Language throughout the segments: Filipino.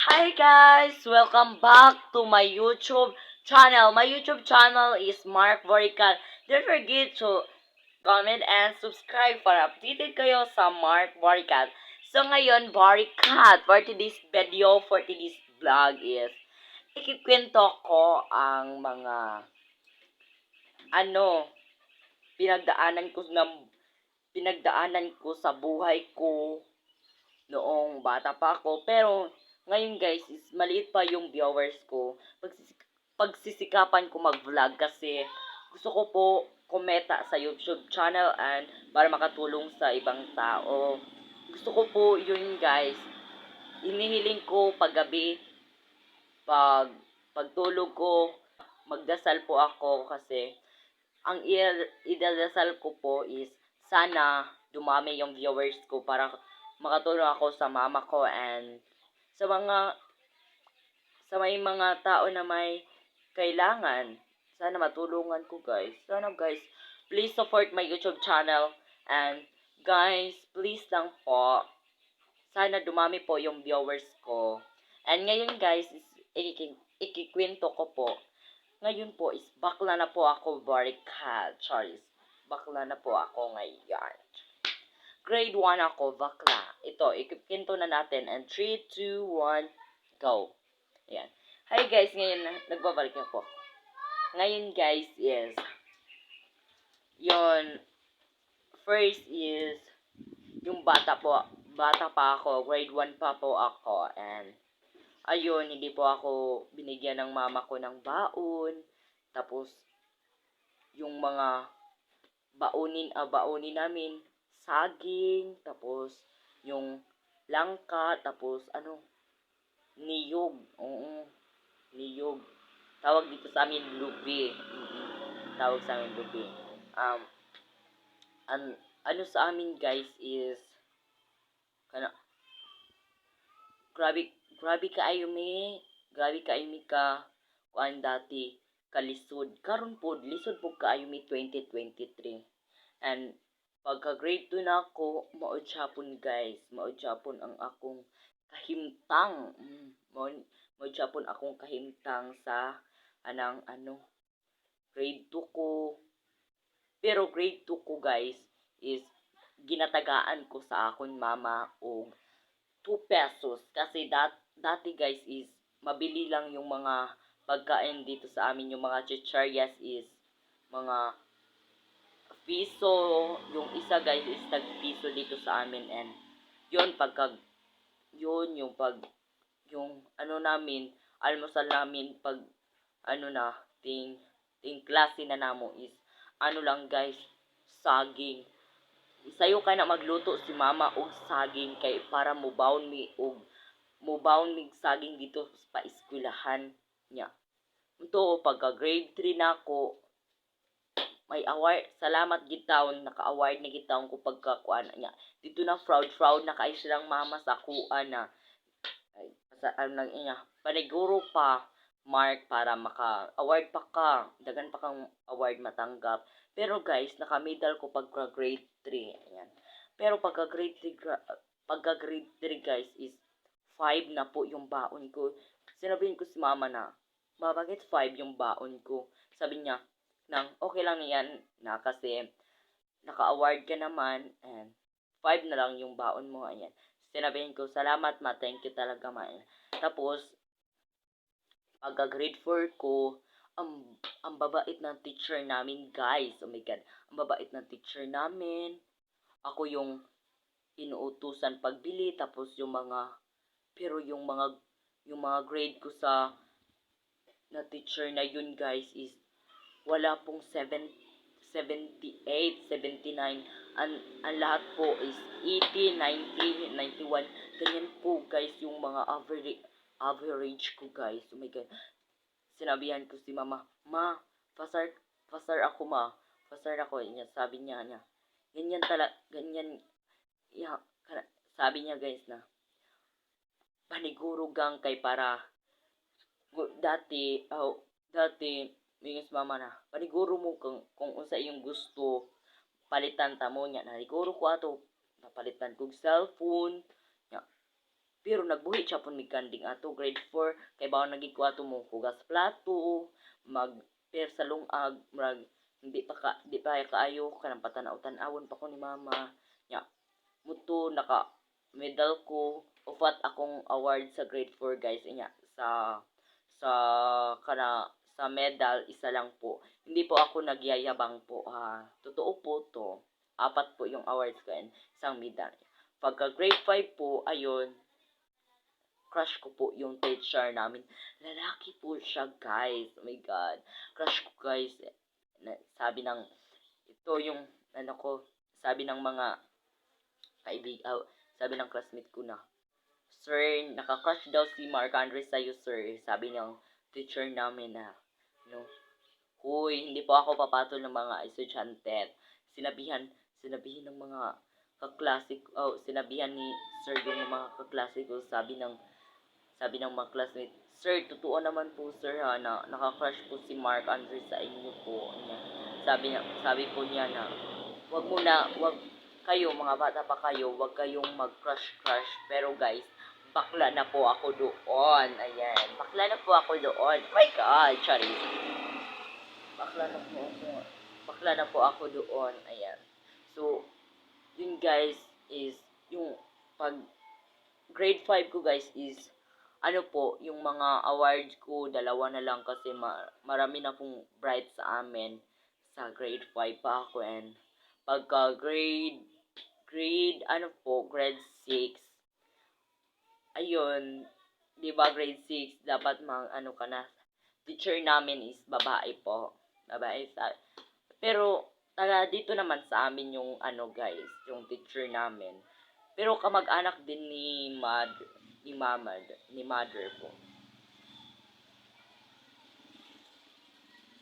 Hi guys! Welcome back to my YouTube channel. My YouTube channel is Mark Borical. Don't forget to comment and subscribe para updated kayo sa Mark Borical. So ngayon, Boricat, for today's video, for today's vlog is, ikikwento ko ang mga, ano, pinagdaanan ko ng pinagdaanan ko sa buhay ko noong bata pa ako. Pero, ngayon guys, is maliit pa yung viewers ko. Pagsisikapan ko mag-vlog kasi gusto ko po kumeta sa YouTube channel and para makatulong sa ibang tao. Gusto ko po yun guys. Hinihiling ko paggabi, pagtulog ko, magdasal po ako kasi ang idadasal ko po is sana dumami yung viewers ko para makatulong ako sa mama ko and sa may mga tao na may kailangan. Sana matulungan ko guys. Sana guys, please support my YouTube channel and guys, please lang po. Sana dumami po yung viewers ko. And ngayon guys, ikikwento ko po. Ngayon po is bakla na po ako, Borical. Charles. Bakla na po ako ngayon. Grade 1 ako, bakla. Ito, ikikwento na natin. And 3, 2, 1, go. Ayan. Hi guys, ngayon nagbabalik na po. Ngayon guys is, yon first is, yung bata pa ako, grade 1 pa po ako, and, ayun, hindi po ako binigyan ng mama ko ng baon, tapos, yung mga baonin namin, saging, tapos, yung langka, tapos, niyog, oo, niyog. Tawag dito sa amin, lubi. Tawag sa amin, lubi. Um, ano sa amin, guys, is, kana, grabe, grabe kaayo mi ka, kuan dati, kalisod. Karon po, lisod po kaayo mi 2023. And, pagka grade 2 na ako, maod syapon, guys. Maod syapon ang akong kahimtang. Maod syapon akong kahimtang sa, grade 2 ko. Pero grade 2 ko guys is ginatagaan ko sa akon mama og 2 pesos kasi dati guys is mabili lang yung mga pagkain dito sa amin, yung mga chicharyas is mga piso, yung isa guys is tag-piso dito sa amin, and yun yung namin, almusal namin pag ting klase na namo is lang guys, saging. Sayo ka na magluto si mama og saging kay para mubawn mi saging dito pa eskwelahan niya. Ito, pagka grade 3 na ako, may award, salamat gitawon, naka-award na gitawon ko pagkakuan niya. Dito na proud na kay silang mama sa kuan na. Ay, lang niya. Paniguro pa, Mark, para maka-award pa ka. Dagan pa kang award matanggap. Pero guys, naka-medal ko pagka grade 3. Ayan. Pero pagka grade 3 guys is 5 na po yung baon ko. Sinabihin ko si mama na, bakit 5 yung baon ko? Sabi niya, okay lang yan na kasi naka-award ka naman and 5 na lang yung baon mo. Ayan. Sinabihin ko, salamat ma, thank you talaga ma. Tapos, pagka grade 4 ko, ang babait ng teacher namin, guys. Oh my God. Ang babait ng teacher namin. Ako yung inuutusan pagbili, tapos yung mga grade ko sa na teacher na yun, guys, is wala pong 78, 79. Ang lahat po is 80, 90, 91. Ganyan po, guys, yung mga average ko, guys. Oh my God. Sinabihan ko si mama, pasar ako, ma. Pasar ako. Sabi niya, ganyan, sabi niya, guys, na, paniguro gang kay para, dati, mingus mama na, paniguro mo kung unsa iyong gusto, palitan ta mo niya. Naniguro ko ato, napalitan kong cellphone, Pero nagbuhi siya po mi kanding ato grade 4 kay bawo nagikwato mo hugas plato, mag per sa lungag, murag di pa kaayo kanang patanaw-tan-awon pa ko ni mama. Nya, muto naka medal ko upat akong award sa grade 4 guys inya sa kana sa medal isa lang po. Hindi po ako nagyayabang po ha. Totoo po to. Apat po yung awards ko and isang medal. Pagka grade 5 po, ayun, crush ko po yung teacher namin. Lalaki po siya, guys. Oh my God. Crush ko, guys. Sabi ng, ito yung, ano ko, sabi ng mga sabi ng classmate ko na, Sir, nakakrush daw si Mark Andre sa'yo, sir. Sabi ng teacher namin na, no, huy, hindi po ako papatol ng mga estudyante. Sinabihan ng mga kaklasik, sinabihan ni sir yung mga kaklasik ko, sabi ng mga classmates, Sir, totoo naman po sir ha, na nakakrush po si Mark Andre sa inyo po. Niya. Sabi po niya na, wag kayo, mga bata pa kayo, wag kayong mag-crush. Pero guys, bakla na po ako doon. Ayan, bakla na po ako doon. Oh my God, Charis. Bakla na po ako doon. Ayan. So, yun guys is, yung pag grade 5 ko guys is, ano po, yung mga awards ko, dalawa na lang kasi marami na pong bright sa amin. Sa grade 5 pa ako and pagka grade 6, ayun, di ba grade 6, dapat ano ka na, teacher namin is babae po. Pero, dito naman sa amin yung ano guys, yung teacher namin. Pero kamag-anak din ni mother po.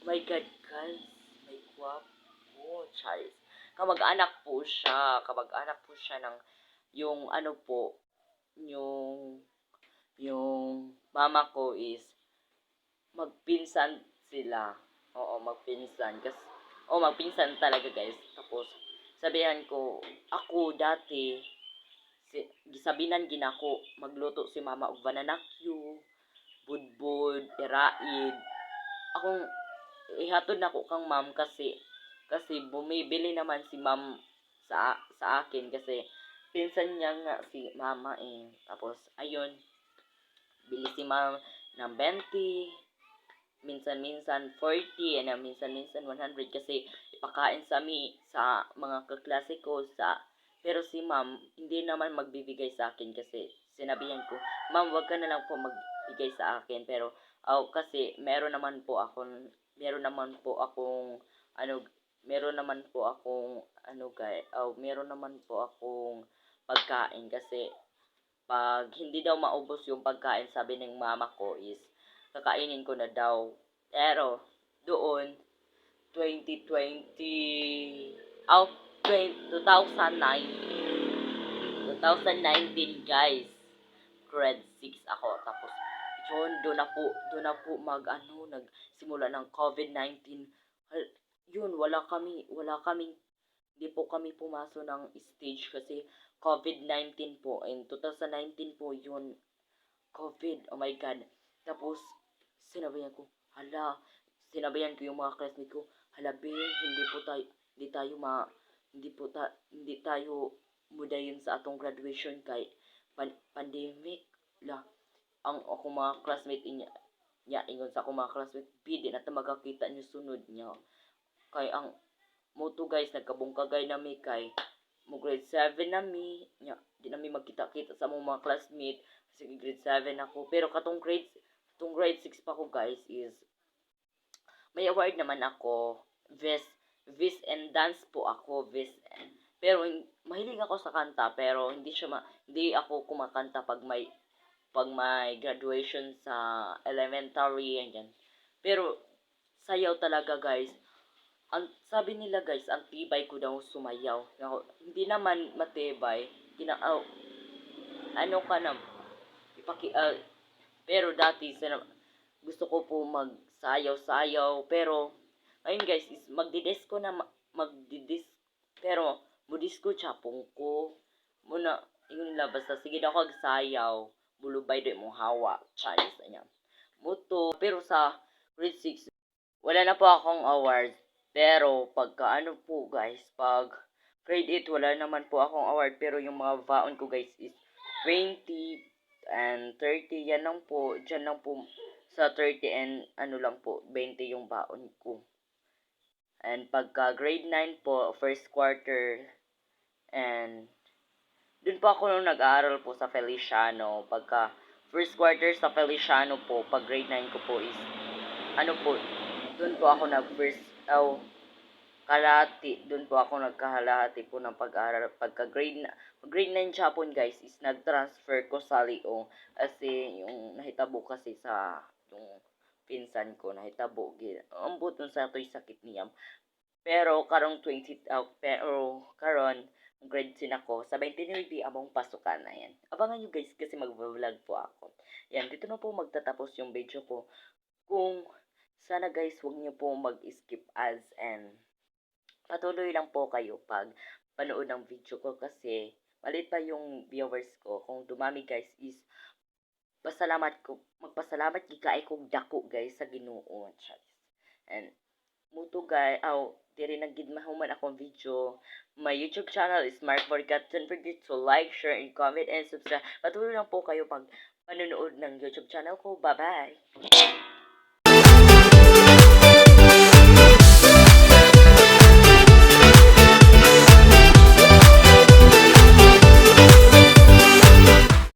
Oh my God, guys. May guwapo. Charles. Kamag-anak po siya ng, yung ano po, yung mama ko is, magpinsan sila. Oo, magpinsan. Magpinsan talaga guys. Tapos, sabihan ko, ako dati, gisabinan ginako magluto si mama og banana Q, budbud, iraid. Akong ihatod nako kang ma'am kasi bumibili naman si ma'am sa akin kasi pinsan niya nga si mama eh. Tapos ayun, bili si ma'am ng 20, minsan 40, and minsan 100 kasi ipakain sa mga kaklase ko pero si ma'am hindi naman magbibigay sa akin kasi sinabihan ko, ma'am wag ka na lang po magbigay sa akin pero kasi meron naman po akong pagkain kasi pag hindi daw maubos yung pagkain sabi ng mama ko is kakainin ko na daw. Pero, doon, 2019 guys, grade 6 ako. Tapos, yun, doon na po nagsimula ng COVID-19. Yun, wala kaming, hindi po kami pumasok ng stage kasi COVID-19 po. In 2019 po yun, COVID, oh my God. Tapos, sinabihan ko yung mga classmates ko, halabi, hindi tayo mudayon sa atong graduation kay pandemic la. Ang ako mga classmate ingon sa ako mga classmate, di na ta magakita niyo sunod niya. Kay ang moto guys, nagkabungkagay nami kay mo grade 7 nami, di nami magkita-kita sa mga classmate kasi grade 7 ako. Pero katong grade 6 pa ko guys is may award naman ako, Vis and dance po ako, pero mahilig ako sa kanta pero hindi ako kumakanta pag may graduation sa elementary and pero sayaw talaga guys. Ang sabi nila guys, ang tibay ko daw sumayaw. Hindi naman matibay. Ano ka na pero dati gusto ko po magsayaw-sayaw pero ayun guys is pero mudisco chapong ko muna yun lang basta sige daw kag sayaw bulubay do imong hawa. Chinese niya. Muto, pero sa grade 6, wala na po akong award. Pero pagka ano po guys, pag grade 8, wala naman po akong award. Pero yung mga baon ko guys is 20 and 30. Yan lang po. Diyan lang po sa 30 and ano lang po, 20 yung baon ko. And pagka grade 9 po, first quarter, and dun po ako nung nag-aaral po sa Feliciano. Pagka first quarter sa Feliciano po, pag grade 9 ko po is, ano po, dun po ako nag-first, kalahati, dun po ako nagkahalahati po ng pag-aaral. Pagka grade 9 Japon guys, is nag-transfer ko sa Leong. Kasi yung nahitabo kasi sa, yung pinsan ko, nahitabo. Ang buton sa ito'y sakit niya. Pero karong 20, pero karon grade 10 ako, sa 29 among pasukan na yan. Abangan nyo guys kasi mag-vlog po ako. Yan, dito na po magtatapos yung video po. Kung sana guys, huwag nyo po mag-skip ads and patuloy lang po kayo pag panood ng video ko kasi maliit pa yung viewers ko. Kung dumami guys is magpasalamat gikay kog dako guys sa Ginoo. And muto guys, diri na gid mahuman akong video. My YouTube channel is Mark Borgat. Don't forget to like, share, and comment, and subscribe. Patuloy lang po kayo pag panonood ng YouTube channel ko. Bye-bye!